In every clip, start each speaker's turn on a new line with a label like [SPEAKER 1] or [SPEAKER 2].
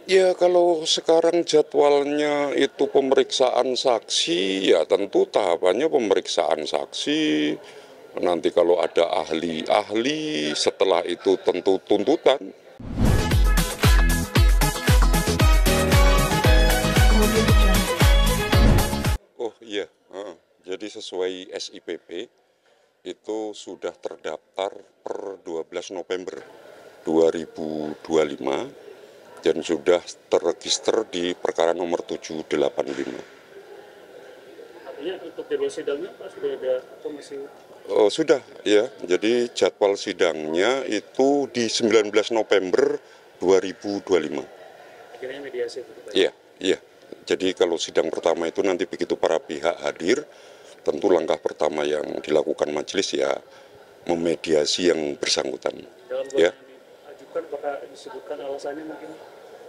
[SPEAKER 1] Ya kalau sekarang jadwalnya itu pemeriksaan saksi, ya tentu tahapannya pemeriksaan saksi. Nanti kalau ada ahli-ahli, setelah itu tentu tuntutan. Oh iya, jadi sesuai SIPP itu sudah terdaftar per 12 November 2025 dan sudah terregister di perkara nomor 785.
[SPEAKER 2] Artinya untuk jadwal sidangnya Pak sudah ada atau masih?
[SPEAKER 1] Oh, sudah ya, jadi jadwal sidangnya itu di 19 November 2025.
[SPEAKER 2] Akhirnya mediasi itu Pak?
[SPEAKER 1] Iya, iya. Jadi kalau sidang pertama itu nanti begitu para pihak hadir, tentu langkah pertama yang dilakukan majelis ya memediasi yang bersangkutan.
[SPEAKER 2] Dalam
[SPEAKER 1] Ya.
[SPEAKER 2] yang diajukan apakah disebutkan alasannya mungkin?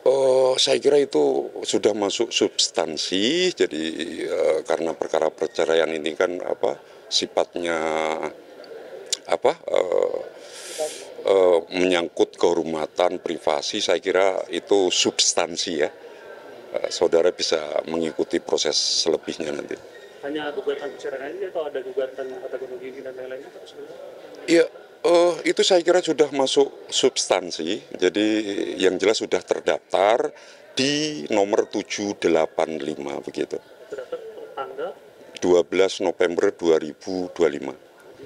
[SPEAKER 1] Oh, saya kira itu sudah masuk substansi. Jadi karena perkara perceraian ini kan sifatnya menyangkut kehormatan privasi, saya kira itu substansi ya. Saudara bisa mengikuti proses selebihnya nanti.
[SPEAKER 2] Hanya gugatan perceraian aja atau ada gugatan kata gunung gigi dan lain-lain?
[SPEAKER 1] Iya, itu saya kira sudah masuk substansi. Jadi yang jelas sudah terdaftar di nomor 785 begitu.
[SPEAKER 2] Terdaftar tanggal
[SPEAKER 1] 12 November 2025.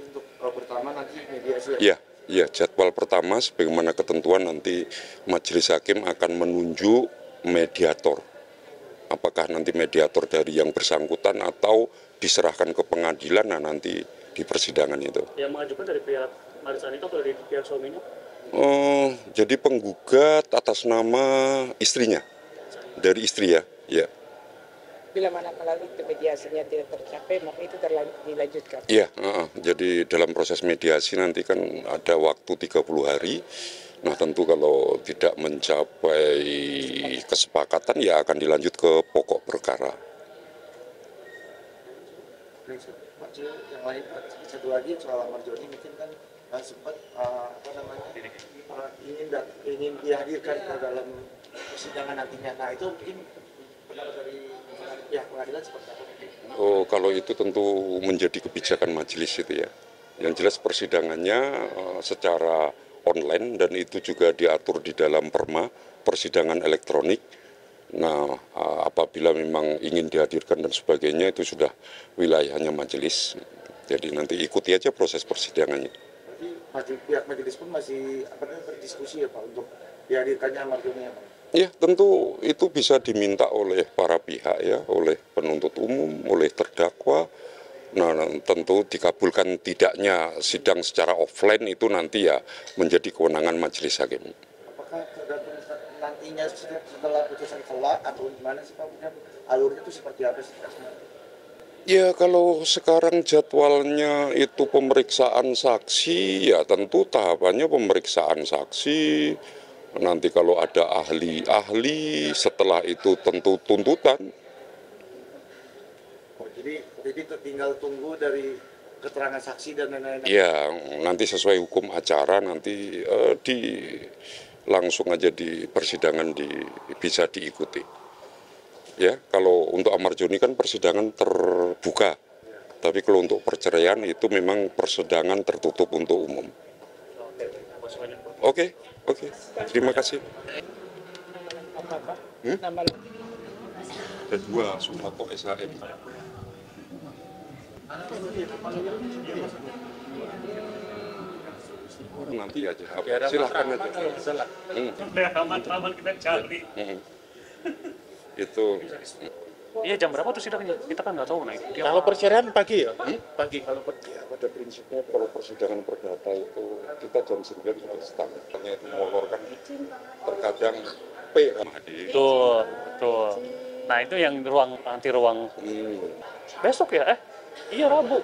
[SPEAKER 2] untuk pertama nanti mediasi
[SPEAKER 1] Iya,
[SPEAKER 2] ya?
[SPEAKER 1] iya, jadwal pertama sebagaimana ketentuan nanti majelis hakim akan menunjuk mediator. Apakah nanti mediator dari yang bersangkutan atau diserahkan ke pengadilan, nah nanti di persidangan itu.
[SPEAKER 2] Yang mengajukan dari pihak Marisani atau dari pihak suaminya?
[SPEAKER 1] Jadi penggugat atas nama istrinya, dari istri ya. Ya.
[SPEAKER 3] Bila mana melalui mediasinya tidak tercapai, maka itu dilanjutkan.
[SPEAKER 1] Iya, jadi dalam proses mediasi nanti kan ada waktu 30 hari. Nah tentu kalau tidak mencapai kesepakatan ya akan dilanjut ke pokok perkara.
[SPEAKER 4] Pak, yang lain satu lagi soal Marjoni mungkin kan sempat ingin dihadirkan ke dalam persidangan nantinya. Nah itu mungkin pendapat dari pihak pengadilan seperti apa?
[SPEAKER 1] Oh, kalau itu tentu menjadi kebijakan majelis itu ya. Yang jelas persidangannya secara online dan itu juga diatur di dalam perma persidangan elektronik. Nah, apabila memang ingin dihadirkan dan sebagainya itu sudah wilayahnya majelis. Jadi nanti ikuti aja proses persidangannya.
[SPEAKER 4] Berarti pihak majelis pun masih berdiskusi ya Pak untuk dihadirkannya Marjoni ya Pak?
[SPEAKER 1] Ya, tentu itu bisa diminta oleh para pihak ya, oleh penuntut umum, oleh terdakwa. Nah, tentu dikabulkan tidaknya sidang secara offline itu nanti ya menjadi kewenangan majelis hakim.
[SPEAKER 4] Apakah tergantung nantinya setelah putusan kelak atau gimana sih Pak? Alurnya itu seperti apa sih Pak?
[SPEAKER 1] Ya kalau sekarang jadwalnya itu pemeriksaan saksi, ya tentu tahapannya pemeriksaan saksi. Nanti kalau ada ahli-ahli, setelah itu tentu tuntutan.
[SPEAKER 4] Jadi tinggal tunggu dari keterangan saksi dan lain-lain.
[SPEAKER 1] Ya nanti sesuai hukum acara nanti langsung aja di persidangan bisa diikuti. Ya kalau untuk Amarjoni kan persidangan terbuka, tapi kalau untuk perceraian itu memang persidangan tertutup untuk umum. Oke, terima kasih.
[SPEAKER 3] Nama
[SPEAKER 1] Kedua Sumato SHM. Nanti aja, silahkan aja.
[SPEAKER 2] Aman-aman kita cari.
[SPEAKER 1] Itu
[SPEAKER 2] Iya, jam berapa tuh sidangnya? Kita kan nggak tahu. Nah,
[SPEAKER 5] Kalau perceraian pagi ya? Pagi.
[SPEAKER 1] ya, pada prinsipnya kalau persidangan perdata itu kita jam 9 sudah start. Hanya itu molor kan terkadang P kan hadir.
[SPEAKER 2] Tuh. Nah itu yang nanti ruang besok ya? Iya Rabu.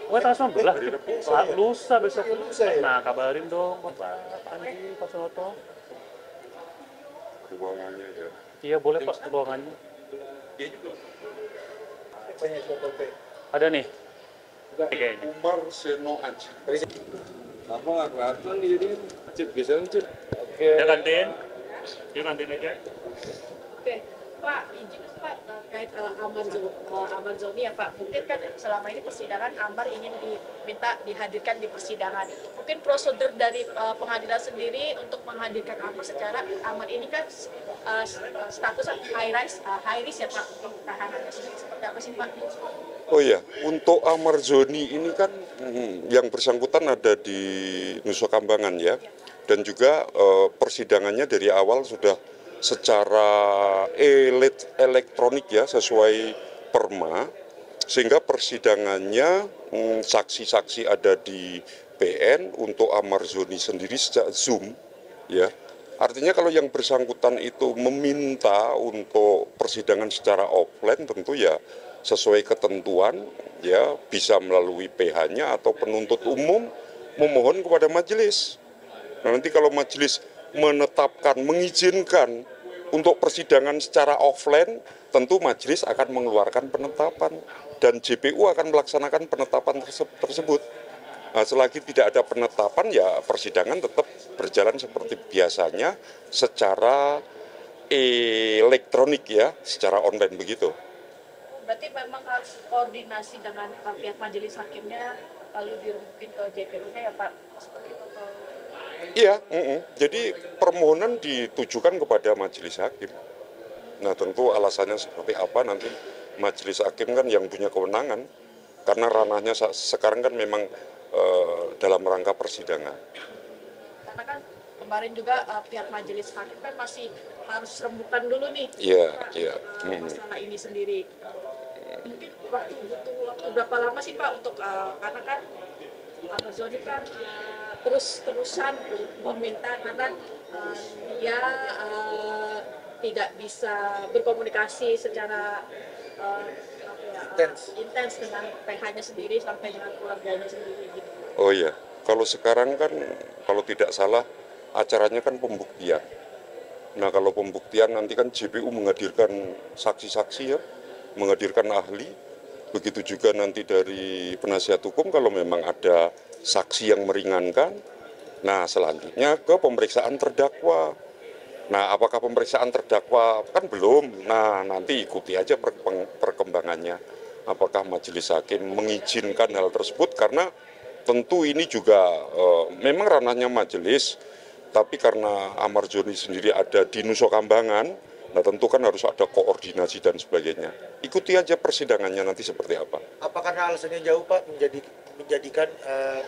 [SPEAKER 2] Gue tanggal 19. Lusa besok. Nah kabarin dong Pak Andi, Pak Sonoto.
[SPEAKER 1] Ruangannya ya.
[SPEAKER 2] Iya boleh Pak ruangannya.
[SPEAKER 1] Dia juga
[SPEAKER 2] Ada nih. Kayaknya.
[SPEAKER 1] Umar Seno Aji.
[SPEAKER 5] Apa nggak kelihatan di jadi cip biasanya cip.
[SPEAKER 2] Ya kan Din? Yuk nanti aja.
[SPEAKER 6] Oke, Pak, izin Pak terkait Amar Zoni ya Pak. Mungkin kan selama ini persidangan Amar ingin diminta dihadirkan di persidangan. Mungkin prosedur dari pengadilan sendiri untuk menghadirkan Amar secara Amar ini kan status high risk ya Pak. Untuk tahanannya sendiri seperti apa sih Pak?
[SPEAKER 1] Oh ya, untuk Amar Zoni ini kan yang bersangkutan ada di Nusa Kambangan ya, dan juga persidangannya dari awal sudah secara elektronik ya, sesuai perma, sehingga persidangannya saksi-saksi ada di PN, untuk Amar Zoni sendiri sejak Zoom ya. Artinya kalau yang bersangkutan itu meminta untuk persidangan secara offline, tentu ya sesuai ketentuan ya, bisa melalui PH-nya atau penuntut umum memohon kepada majelis. Nah, nanti kalau majelis menetapkan, mengizinkan untuk persidangan secara offline, tentu majelis akan mengeluarkan penetapan dan JPU akan melaksanakan penetapan tersebut. Nah, selagi tidak ada penetapan ya persidangan tetap berjalan seperti biasanya secara elektronik ya, secara online begitu.
[SPEAKER 6] Berarti memang harus koordinasi dengan pihak majelis hakimnya lalu dirumpukin ke JPU-nya ya Pak? Seperti itu.
[SPEAKER 1] Iya, jadi permohonan ditujukan kepada majelis hakim. Nah, tentu alasannya seperti apa nanti majelis hakim kan yang punya kewenangan, karena ranahnya sekarang kan memang dalam rangka persidangan.
[SPEAKER 6] Karena kan kemarin juga pihak majelis hakim kan masih harus rembukan dulu nih masalah ini sendiri. Mungkin butuh waktu berapa lama sih Pak untuk karena kan Amar Zoni kan terus-terusan meminta karena dia tidak bisa berkomunikasi secara intens dengan PH-nya sendiri sampai dengan keluarganya sendiri gitu.
[SPEAKER 1] Oh iya, kalau sekarang kan kalau tidak salah acaranya kan pembuktian. Nah, kalau pembuktian nanti kan JPU menghadirkan saksi-saksi ya, menghadirkan ahli, begitu juga nanti dari penasihat hukum kalau memang ada saksi yang meringankan. Nah, selanjutnya ke pemeriksaan terdakwa. Nah, apakah pemeriksaan terdakwa kan belum? Nah, nanti ikuti aja perkembangannya. Apakah majelis hakim mengizinkan hal tersebut, karena tentu ini juga memang ranahnya majelis, tapi karena Amar Zoni sendiri ada di Nusa Kambangan, nah tentu kan harus ada koordinasi dan sebagainya. Ikuti aja persidangannya nanti seperti apa.
[SPEAKER 4] Apa karena alasannya jauh Pak menjadikan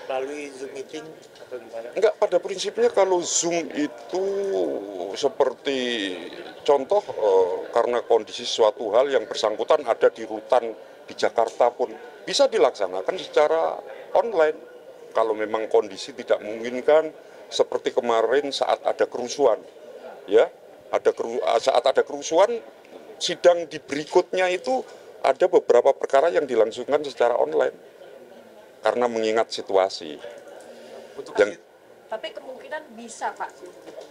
[SPEAKER 4] melalui Zoom meeting atau gimana?
[SPEAKER 1] Enggak, pada prinsipnya kalau Zoom itu seperti contoh karena kondisi suatu hal yang bersangkutan ada di rutan di Jakarta pun bisa dilaksanakan secara online. Kalau memang kondisi tidak memungkinkan, seperti kemarin saat ada kerusuhan, ya, saat ada kerusuhan, sidang di berikutnya itu ada beberapa perkara yang dilangsungkan secara online karena mengingat situasi.
[SPEAKER 6] Tapi kemungkinan bisa Pak,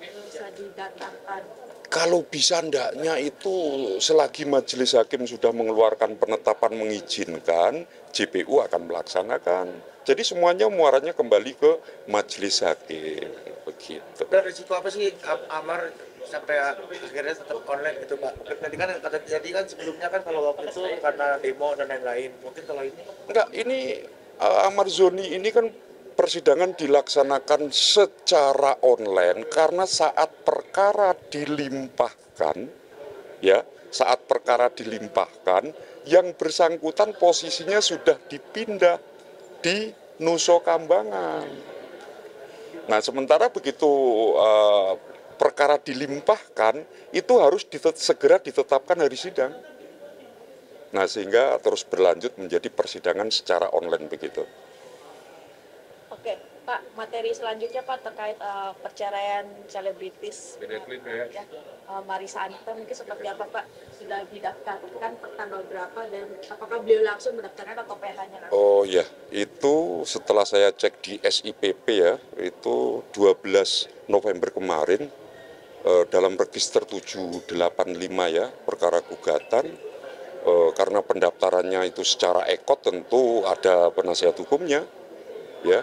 [SPEAKER 6] bisa didatangkan.
[SPEAKER 1] Kalau bisa ndaknya itu selagi majelis hakim sudah mengeluarkan penetapan mengizinkan, JPU akan melaksanakan. Jadi semuanya muaranya kembali ke majelis hakim, begitu.
[SPEAKER 4] Dan risiko apa sih Amar sampai akhirnya tetap online gitu Pak? Tadi kan sebelumnya kan kalau waktu itu karena demo dan lain-lain. Mungkin kalau ini?
[SPEAKER 1] Enggak, ini Amar Zoni ini kan persidangan dilaksanakan secara online karena saat perkara dilimpahkan, ya, saat perkara dilimpahkan, yang bersangkutan posisinya sudah dipindah di Nusa Kambangan. Nah, sementara begitu perkara dilimpahkan, itu harus segera ditetapkan hari sidang. Nah, sehingga terus berlanjut menjadi persidangan secara online begitu.
[SPEAKER 6] Oke, Pak, materi selanjutnya Pak terkait perceraian selebritis ya, Marissa Anita, mungkin seperti apa Pak? Sudah didaftarkan per tanggal berapa dan apakah beliau langsung mendaftarkan atau PH-nya?
[SPEAKER 1] Oh ya, itu setelah saya cek di SIPP ya, itu 12 November kemarin dalam register 785 ya, perkara gugatan, karena pendaftarannya itu secara ekot tentu ada penasihat hukumnya ya.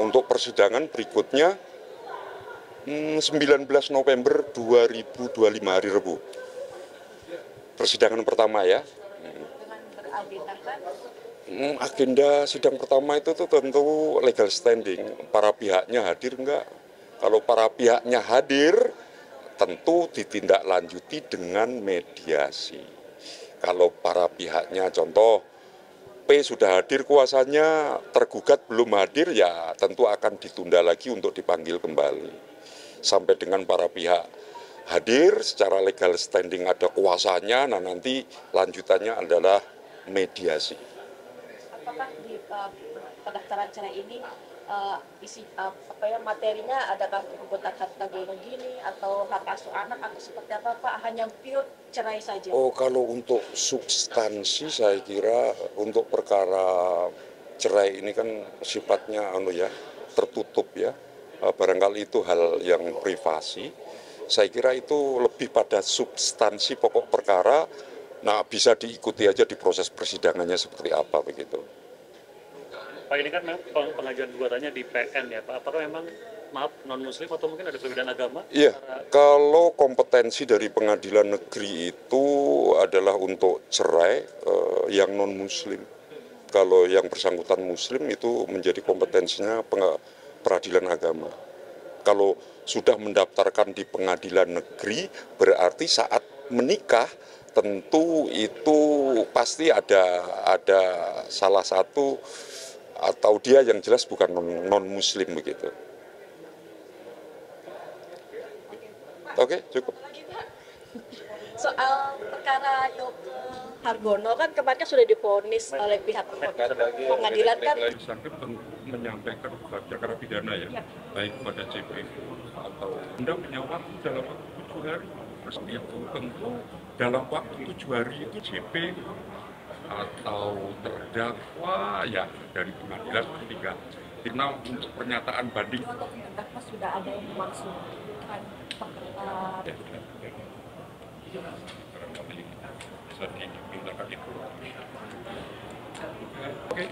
[SPEAKER 1] Untuk persidangan berikutnya 19 November 2025 hari Rabu. Persidangan pertama ya.
[SPEAKER 6] Dengan beragendakan
[SPEAKER 1] Agenda sidang pertama itu tuh tentu legal standing. Para pihaknya hadir enggak? Kalau para pihaknya hadir, tentu ditindaklanjuti dengan mediasi. Kalau para pihaknya, contoh P sudah hadir kuasanya, tergugat belum hadir, ya tentu akan ditunda lagi untuk dipanggil kembali. Sampai dengan para pihak hadir secara legal standing ada kuasanya, nah nanti lanjutannya adalah mediasi.
[SPEAKER 6] apakah di pendaftaran cerai ini isi materinya adakah perbuatan harta gono gini atau hak asuh anak atau seperti apa Pak? Hanya pure cerai saja?
[SPEAKER 1] Oh, kalau untuk substansi saya kira untuk perkara cerai ini kan sifatnya tertutup ya. Barangkali itu hal yang privasi. Saya kira itu lebih pada substansi pokok perkara. Nah, bisa diikuti aja di proses persidangannya seperti apa begitu.
[SPEAKER 2] Pak, ini kan memang pengajuan gugatannya di PN ya Pak. Apakah memang non-muslim atau mungkin ada perbedaan agama?
[SPEAKER 1] Iya, kalau kompetensi dari pengadilan negeri itu adalah untuk cerai yang non-muslim. Kalau yang bersangkutan muslim itu menjadi kompetensinya peradilan agama. Kalau sudah mendaftarkan di pengadilan negeri, berarti saat menikah tentu itu pasti ada salah satu atau dia yang jelas bukan non-muslim begitu. Oke, cukup.
[SPEAKER 6] Soal perkara Yoga Hargono kan kemarin sudah divonis oleh pihak pengadilan kan.
[SPEAKER 1] Sakit menyampaikan perkara pidana ya, baik kepada CP atau Anda punya waktu dalam waktu 7 hari. Terus itu tentu dalam waktu 7 hari itu CP atau terdakwa ya dari pengadilan ketiga. Karena untuk pernyataan banding
[SPEAKER 6] Terdakwa sudah ada yang memaksudkan
[SPEAKER 1] barangkali bisa dimintakan itu. Oke.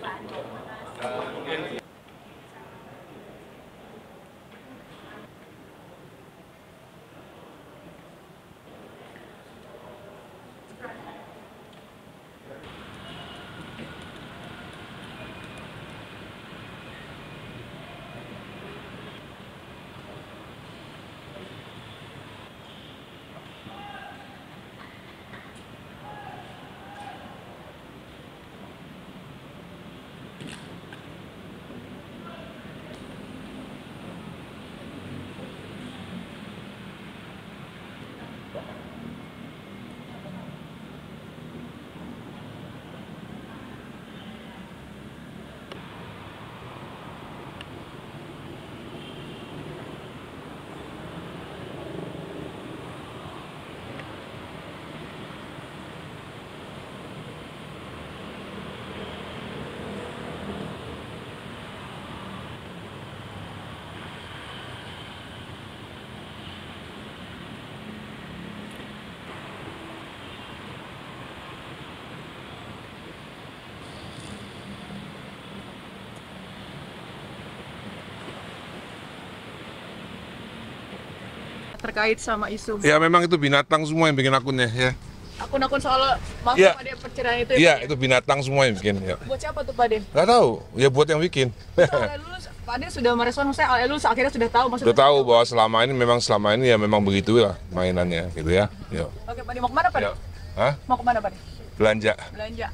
[SPEAKER 6] terkait sama isu
[SPEAKER 7] Ya memang itu binatang semua yang bikin akunnya ya.
[SPEAKER 6] akun-akun soal maaf
[SPEAKER 7] Iya.
[SPEAKER 6] Pak De, perceraian itu.
[SPEAKER 7] Iya itu binatang semua yang bikin ya.
[SPEAKER 6] Buat siapa tuh Pak De?
[SPEAKER 7] Gak tahu, ya buat yang bikin.
[SPEAKER 6] Soal lulus, Pak De sudah merespon, saya awal lulus akhirnya sudah tahu maksudnya.
[SPEAKER 7] Udah tahu bahwa selama ini ya memang begitu lah mainannya gitu ya. Yo.
[SPEAKER 6] Oke Pak De, mau kemana Pak De?
[SPEAKER 7] Yo. Hah?
[SPEAKER 6] Mau kemana Pak De?
[SPEAKER 7] Belanja.
[SPEAKER 6] Belanja.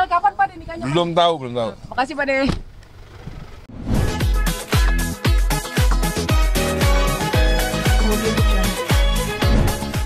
[SPEAKER 6] Kapan Pak De nikahnya?
[SPEAKER 7] Belum tahu.
[SPEAKER 6] Makasih Pak De.